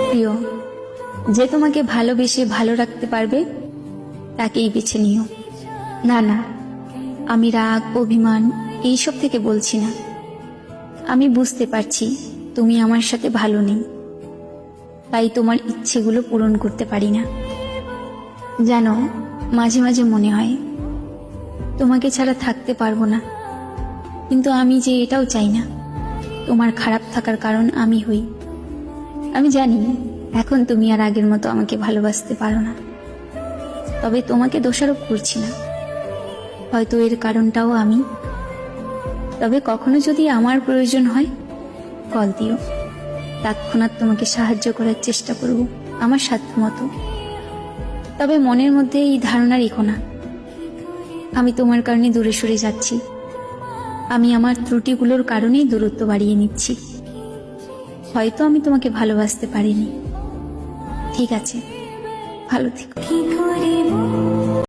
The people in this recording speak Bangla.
প্রিয়, যে তোমাকে ভালোবেসে ভালো রাখতে পারবে তাকেই বেছে নিও। না না, আমি রাগ অভিমান এইসব থেকে বলছি না। আমি বুঝতে পারছি তুমি আমার সাথে ভালো নেই, তাই তোমার ইচ্ছেগুলো পূরণ করতে পারি না। জানো, মাঝে মাঝে মনে হয় তোমাকে ছাড়া থাকতে পারবো না, কিন্তু আমি যে এটাও চাই না তোমার খারাপ থাকার কারণ আমি হই। আমি জানি এখন তুমি আর আগের মতো আমাকে ভালোবাসতে পারো না, তবে তোমাকে দোষারোপ করছি না। হয়তো এর কারণটাও আমি। তবে কখনো যদি আমার প্রয়োজন হয় কল দিও, তৎক্ষণাৎ তোমাকে সাহায্য করার চেষ্টা করব আমার সাধ্যমতো। তবে মনের মধ্যে এই ধারণা রেখো না আমি তোমার কারণে দূরে সরে যাচ্ছি। আমি আমার ত্রুটিগুলোর কারণেই দূরত্ব বাড়িয়ে নিচ্ছি। হয়তো আমি তোমাকে ভালোবাসতে পারিনি। ঠিক আছে, ভালো থেকো।